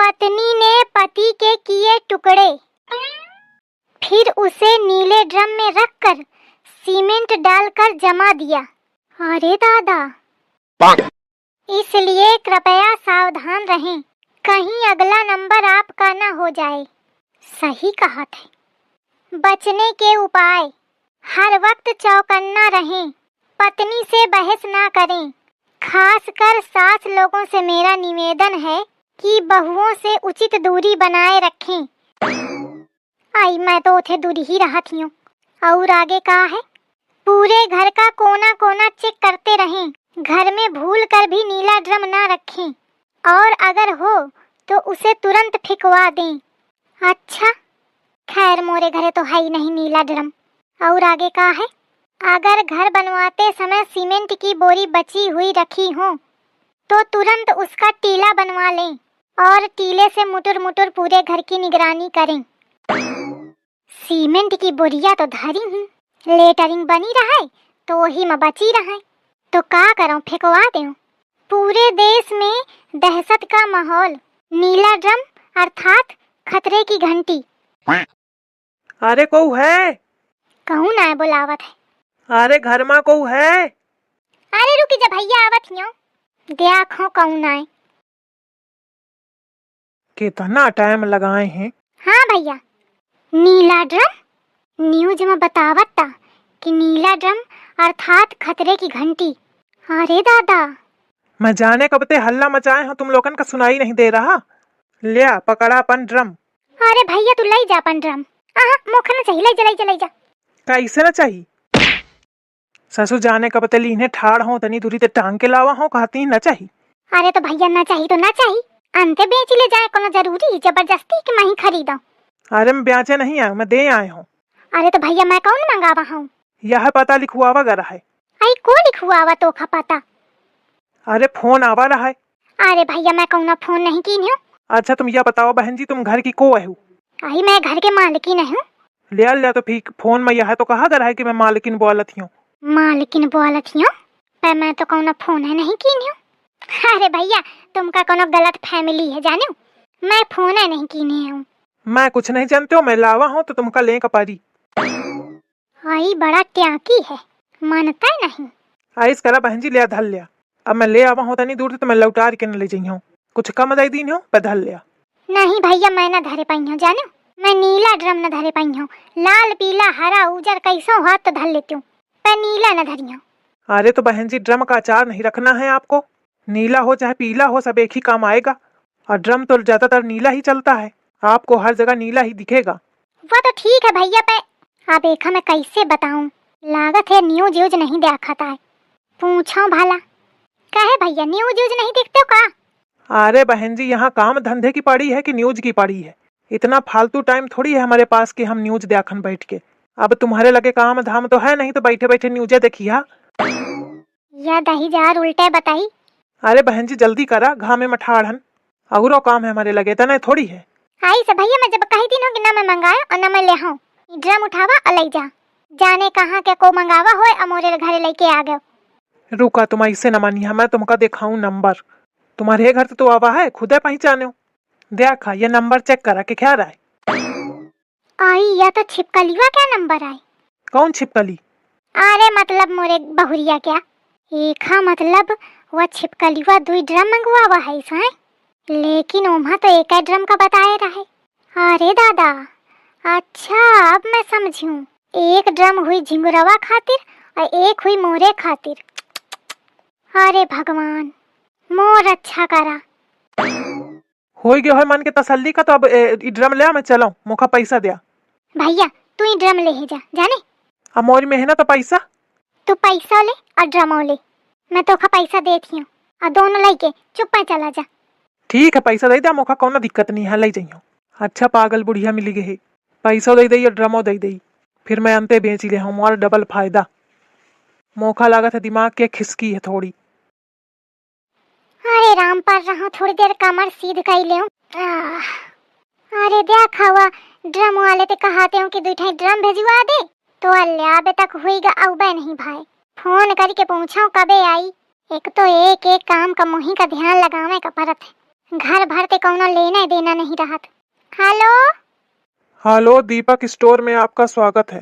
पत्नी ने पति के किए टुकड़े, फिर उसे नीले ड्रम में रखकर सीमेंट डालकर जमा दिया। अरे दादा! इसलिए कृपया सावधान रहें, कहीं अगला नंबर आपका न हो जाए। सही कहा था। बचने के उपाय: हर वक्त चौकन्ना रहें, पत्नी से बहस ना करें। खासकर सास लोगों से मेरा निवेदन है कि बहुओं से उचित दूरी बनाए रखें। आई मैं तो उथे दूरी ही रहा थी। और आगे कहा है, पूरे घर का कोना कोना चेक करते रहें, घर में भूल कर भी नीला ड्रम ना रखें, और अगर हो तो उसे तुरंत फेंकवा दें। अच्छा, खैर मोरे घरे तो है ही नहीं नीला ड्रम। और आगे कहा है, अगर घर बनवाते समय सीमेंट की बोरी बची हुई रखी हो तो तुरंत उसका टीला बनवा लें और टीले से मुटर मुटर पूरे घर की निगरानी करें। सीमेंट की बोरिया तो धरी हूँ, लेटरिंग बनी रहा है तो वही में बची रहा है, तो का करूं, फेंकवा दूं। पूरे देश में दहशत का माहौल, नीला ड्रम अर्थात खतरे की घंटी। अरे कौ है? कौन आए बुलावत है? अरे घर में कौ है? अरे रुकी जा भैया, आवत हियो। देखो कौन आए। कितना टाइम लगाए हैं। हाँ भैया, नीला ड्रम न्यूज में बतावत था कि नीला ड्रम अर्थात खतरे की घंटी। अरे दादा! मैं जाने कब ते हल्ला मचाए हो, तुम लोगन का सुनाई नहीं दे रहा। लिया पकड़ा अपन ड्रम। अरे भैया तू लाई जा अपन ड्रम। मुख न चाहिए, लाई जा। कैसे न चाहिए? ससुर जाने कब ते लीने ठाड़ हो, तनी दूरी ते टांग के लावा हो, कहती न चाहिए। अरे तो भैया ना चाहिए तो ना चाहिए, अंते बेच ले जाए, कोनो जरूरी जबरदस्ती कि मैं ही खरीदा? अरे मैं ब्याचे नहीं आया, मैं दे आए हूँ। अरे तो भैया मैं कौन मंगावा हूँ? यह पता लिखवावा गा रहा है। आई को लिखवावा तो खा पता? अरे फोन आवा रहा है। अरे भैया मैं कौन फोन नहीं की हूँ। अच्छा तुम यह बताओ बहन जी, तुम घर की को है? आई मैं घर के मालकिन हूँ। लिया तो फिर फोन में यह तो कहा गा रहा है कि मैं मालकिन बोलत हूँ। मालकिन बोलत हूँ पर मैं तो कौन फोन है नहीं की हूँ। अरे भैया तुमका कोनो गलत फैमिली है जानो, मैं फोन है नहीं की हूँ। मैं कुछ नहीं जानते हो, मैं लावा हूँ तो तुमका ले कपारी। आई बड़ा ट्याकी है, मानता नहीं। आइस करा बहन जी, लिया धल लिया। अब मैं ले आवा हूँ तनी दूर से, तो मैं लौटार के न ले जाइ हूँ। कुछ कम दई दीन हो पर धल लिया। नहीं भैया मैं न धरे पाई हूँ जानो, मैं नीला ड्रम न धरे पाई हूँ। लाल पीला हरा उजर कैसो हाथ तो धर लेती हूँ, पर नीला न धरी हूँ। अरे तो बहन जी ड्रम का अचार नहीं रखना है आपको, नीला हो चाहे पीला हो सब एक ही काम आएगा। और ड्रम तो ज्यादातर नीला ही चलता है, आपको हर जगह नीला ही दिखेगा। वो तो ठीक है भैया, पे अब एक मैं कैसे बताऊं, लागत है न्यूज यूज नहीं देखता है। पूछो भला कहे भैया न्यूज यूज नहीं देखते हो का? अरे बहन जी यहाँ काम धंधे की पड़ी है कि न्यूज की पड़ी है? इतना फालतू टाइम थोड़ी है हमारे पास कि हम न्यूज देखन बैठ के। अब तुम्हारे लगे काम धाम तो है नहीं, तो बैठे बैठे न्यूजे देखिया। या दही जार उल्टे बताई। अरे बहन जी जल्दी करा, घामे में ठाड़न अगरो काम है हमारे लगे, तना थोड़ी है। आई से भैया मैं जब कही दिन हो कि ना मैं मंगाया और ना मैं ले आऊं, ड्रम उठावा और ले जा, जाने कहाँ के को मंगावा होए अमोरे घरे लेके आ गए। रुका तुम ऐसे न मानिया, मैं तुमका दिखाऊं नंबर। तुम्हारे घर तो आवा है, खुदे पहचाने हो। देखा ये नंबर चेक करा के क्या रहा है। आई या तो छिपकलीवा क्या नंबर आए? कौन छिपकली? अरे मतलब मोरे बहुरिया क्या एक मतलब वह छिपकलीवा 2 ड्रम मंगवावा है साए, लेकिन ओमा तो एक ड्रम का बताए रहे। अरे दादा, अच्छा अब मैं समझूं, एक ड्रम हुई झिंगुरवा खातिर और एक हुई मोरे खातिर। अरे भगवान मोर अच्छा करा। हो गया है मन के तसल्ली का, तो अब ड्रम ले मैं चलो, मुखा पैसा दिया। भैया तू ही ड्रम ले जा जाने। अब मोरी मेहनत पैसा, तू पैसा ले और ड्रम ले, मैं तो खा पैसा देती हूँ और दोनों लेके चुप चला जा। ठीक है पैसा दे दे, मुखा कोनो दिक्कत नहीं है, ले जाइयो। अच्छा पागल बुढ़िया मिली गई, पैसा दे दी और ड्रमो दे दी, फिर मैं अंते बेच ले हूँ और डबल फायदा। मौका लागत है दिमाग के खिसकी है थोड़ी। अरे राम पर रहा, थोड़ी देर कमर सीध कर ले। अरे देखा हुआ ड्रम वाले ते कहते हो कि 2 ड्रम भेजवा दे, तो अल्लाह अबे तक हुईगा औबे नहीं भाई। फोन करके पूछो कबे आई, एक तो एक काम का मुही का ध्यान लगावे का परत है। घर भरते कौनो लेना देना नहीं रहत। हेलो। हेलो, दीपक स्टोर में आपका स्वागत है।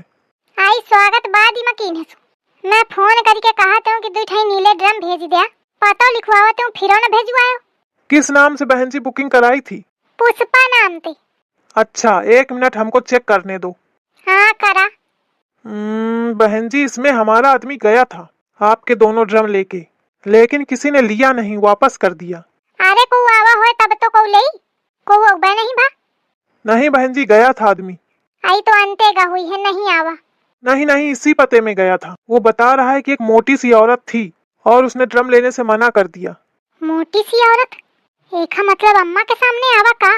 आई स्वागत बाद में कीन है। मैं फोन करके कहत हूँ कि 2 ठे नीले ड्रम भेज दिया। पता लिखवावत हूँ फिर न भेजवायो। किस नाम से बहन जी बुकिंग कराई थी? पुष्पा नाम थे। अच्छा, 1 मिनट हमको चेक करने दो। हाँ करा। बहन जी, इसमें हमारा आदमी गया था आपके दोनों ड्रम लेके, लेकिन किसी ने लिया नहीं, वापस कर दिया। अरे को आवा होए तब तो को ले को बे नहीं भा। नहीं बहन जी, गया था आदमी। आई तो अंतेगा हुई है नहीं आवा। नहीं नहीं, इसी पते में गया था। वो बता रहा है कि एक मोटी सी औरत थी और उसने ड्रम लेने से मना कर दिया। मोटी सी औरत? एक मतलब अम्मा के सामने आवा का?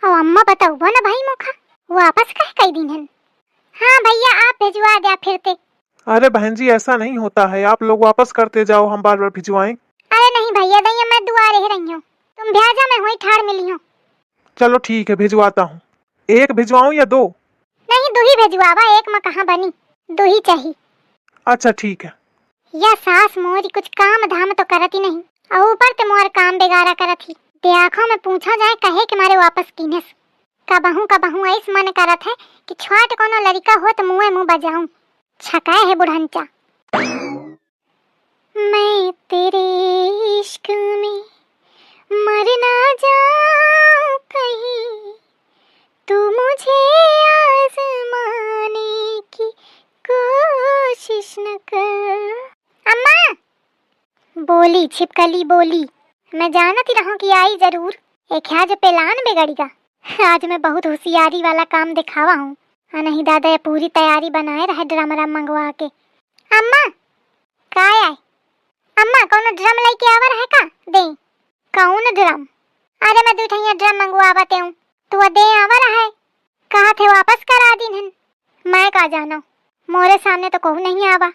और अम्मा बताओ ना भाई मोखा वापस कई दिन है। हाँ भैया आप भिजवा दिया फिरते। अरे बहन जी, ऐसा नहीं होता है, आप लोग वापस करते जाओ, हम बार बार भिजवाएं। अरे नहीं भैया दैया मैं दुआरे ही रही हूँ, तुम भेजा मैं वही ठाड़ मिली हूँ। चलो ठीक है, भिजवाता हूँ। 1 भिजवाऊं या 2? नहीं 2 ही भिजवावा, 1 में कहाँ बनी, 2 ही चाहिए। अच्छा ठीक है। या सास मोरी कुछ काम धाम तो करती नहीं और ऊपर ते मोर काम बेगारा करत ही। देखो मैं पूछा जाए कहे कि मारे वापस कीनेस। कबहू ऐस मन करत है कि छाट कोनो लड़का हो तो मुँह बजाऊं। छकाए है बुढ़ंचा। मैं तेरे इश्क में मर ना जाऊं कहीं, तू मुझे आजमाने की कोशिश न कर। अम्मा बोली छिपकली बोली, मैं जानती रहूं कि आई जरूर। एक आज प्लान बिगड़ेगा। आज मैं बहुत होशियारी वाला काम दिखावा हूँ। नहीं दादा ये पूरी तैयारी बनाए रहे ड्रम मंगवा के। अम्मा काय आए? अम्मा कौन ड्रम लेके आवर है का? दे कौन ड्रम? अरे मैं 2 ठे ड्रम मंगवावते हूँ तो दे आवर है। कहा थे वापस करा दिन। मैं का जानो, मोरे सामने तो कहू नहीं आवा।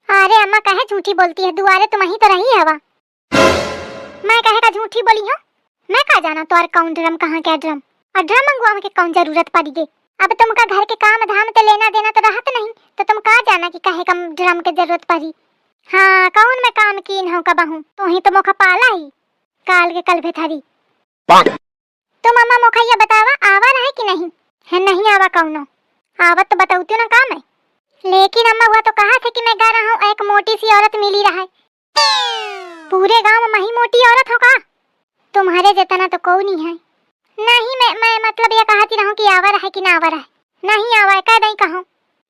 अरे अम्मा कहे झूठी बोलती है, दुआरे तुम ही तो रही हवा। मैं कहे का झूठी बोली हूँ? मैं का जाना तो कौन ड्रम कहाँ क्या ड्रम और ड्रम मंगवा के कौन जरूरत पड़ी गे। अब तुमका घर के काम धाम ते लेना देना तो रहत नहीं तो तुम का जाना कि कहे कम ड्रम के जरूरत पड़ी। हाँ कौन मैं काम कीन हूँ कबहू, तो ही तो मोखा पाला ही काल के कल भेथरी। तुम अम्मा मोखा ये बतावा आवा रहे कि नहीं है? नहीं आवा कौनो आवत तो बताऊती ना काम है। लेकिन अम्मा हुआ तो कहा था कि मैं गा रहा हूँ एक मोटी सी औरत मिली रहा है। पूरे गांव में ही मोटी औरत हो का? तुम्हारे जितना तो कोई नहीं है। नहीं मैं मतलब ये कहती रहूं कि आवर है कि ना आवर है। नहीं आवा कह नहीं कहूं।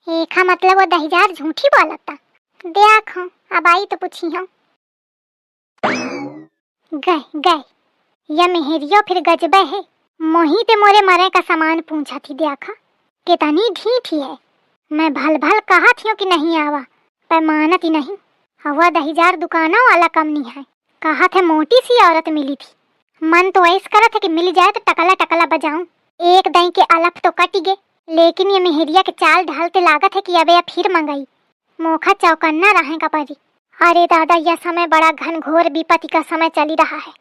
एक मतलब वो 10,000 झूठी बोलता। देखो अब आई तो पूछी हूँ। गए या मेहरियो फिर गजबे है। मोही ते मोरे मरे का सामान पूछा थी। देखा कितनी ढीठी है। मैं भल भल कहा थी कि नहीं आवा, पर मानत ही नहीं। हवा 10,000 दुकानों वाला कम नहीं है। कहा था मोटी सी औरत मिली थी। मन तो ऐसा करा था कि मिल जाए तो टकला टकला बजाऊं। एक दही के अलफ तो कट गए, लेकिन ये मेहरिया के चाल ढालते लागत है कि अब यह फिर मंगाई। मोखा चौकन्ना रहेगा परी। अरे दादा यह समय बड़ा घनघोर विपत्ति का समय चली रहा है।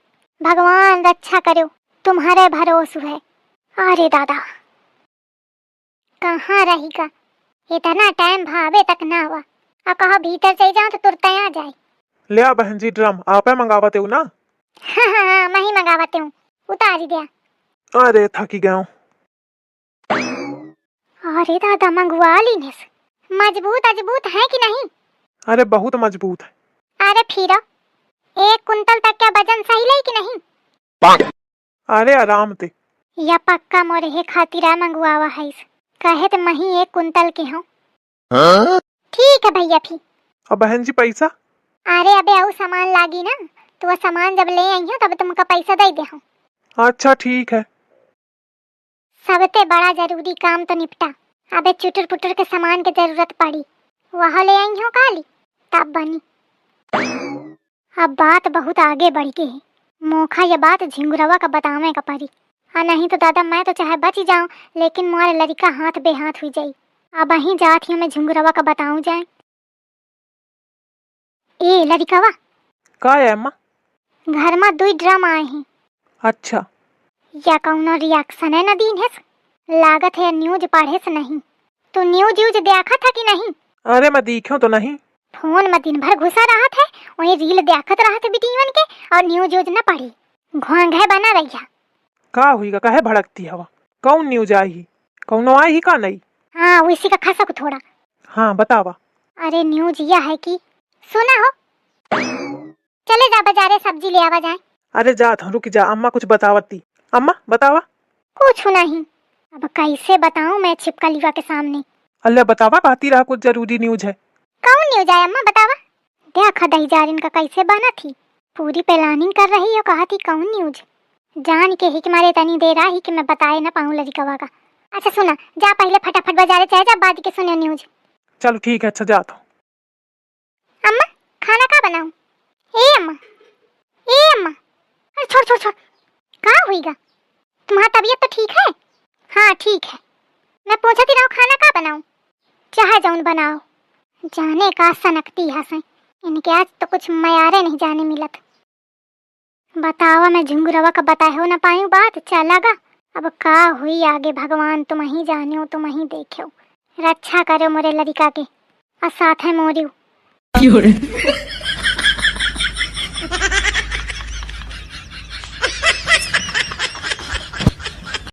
भगवान रक्षा करो, तुम्हारे भरोसे है। अरे दादा कहाँ रहेगा, इतना टाइम भावे तक ना हुआ। और कहा भीतर चल जाऊं तो तुरंत आ जाए। ले आ बहन जी ड्रम, आप मंगावते हो ना? हाँ मैं ही मंगावते हूँ, उतार ही दिया। अरे थकी गया हूँ। अरे दादा मंगवा ली ने। मजबूत है कि नहीं? अरे बहुत मजबूत है। अरे फिर 1 कुंटल तक क्या वजन सही ले कि नहीं? अरे आराम ते। या पक्का मोरे हे खातिर मंगवावा है। कहे तो मही 1 कुंटल के हो। ठीक है भैया फिर। और बहन जी पैसा? अरे अबे आउ सामान लागी ना, तो वह सामान जब ले आई हो तब तुमका पैसा दे दे हूँ। अच्छा ठीक है। सबसे बड़ा जरूरी काम तो निपटा। अबे चुटर पुटर के सामान की जरूरत पड़ी, वहाँ ले आई हो काली तब बनी। अब बात बहुत आगे बढ़ गई है। मोखा ये बात झिंगुरवा का बतावे का पड़ी। हाँ नहीं तो दादा मैं तो चाहे बच जाऊं, लेकिन मोर लड़का हाथ बेहाथ हुई जाई। अब वहीं जात हूँ मैं झिंगुरवा का बताऊं जाए। ए लड़कावा का है अम्मा? घर में 2 ड्रम आए हैं। अच्छा या कौनो रिएक्शन है न दीन है? लागत है न्यूज पढ़े से नहीं। तो न्यूज देखा था कि नहीं? अरे मैं देखूं तो नहीं। फोन में दिन भर घुसा रहा था, वही रील देखत रहा था बिटियन के और न्यूज न पढ़ी। घोंघे बना रही। का हुईगा, काहे भड़कती हवा? कौन न्यूज आई ही? कौनो आई ही का नहीं? हाँ उसी का खसा को थोड़ा। हाँ बतावा। अरे न्यूज यह है कि सुना हो, चले जा बाजारे सब्जी ले आवा जाए। अरे जा था, रुक जा, अम्मा कुछ बतावती। अम्मा बतावा। कुछ नहीं, अब कैसे बताऊं मैं छिपका लीवा के सामने। अल्लाह बतावा, कहती रहा कुछ जरूरी न्यूज है। कौन न्यूज है अम्मा बतावा। देखा दही जारिन का कैसे बना थी, पूरी प्लानिंग कर रही हो, कहा थी कौन न्यूज। जान के ही कि मारे तनी दे रहा ही कि मैं बताए ना पाऊं लड़कवा का। अच्छा सुना, जा पहले फटाफट बाजारे चले जा, बाद के सुने न्यूज। चलो ठीक है, अच्छा जाता हूँ। अम्मा खाना का बनाऊं? ए अम्मा, ए अम्मा, अरे छोड़ छोड़ छोड़, कहाँ हुईगा? तुम्हारा तबीयत तो ठीक है? हाँ ठीक है, मैं पूछती रहूं खाना का बनाऊं? चाहे जौन बनाओ। जाने का सनकती हंसे, इनके आज तो कुछ मयारे नहीं जाने मिलत। बतावा मैं झुंगुरवा का बताए हो ना पायूं बात, चलागा अब का हुई आगे भगवान तुम ही जाने हो, तुम ही देखो। रक्षा करो मोरे लड़का के और साथ है मोरियो।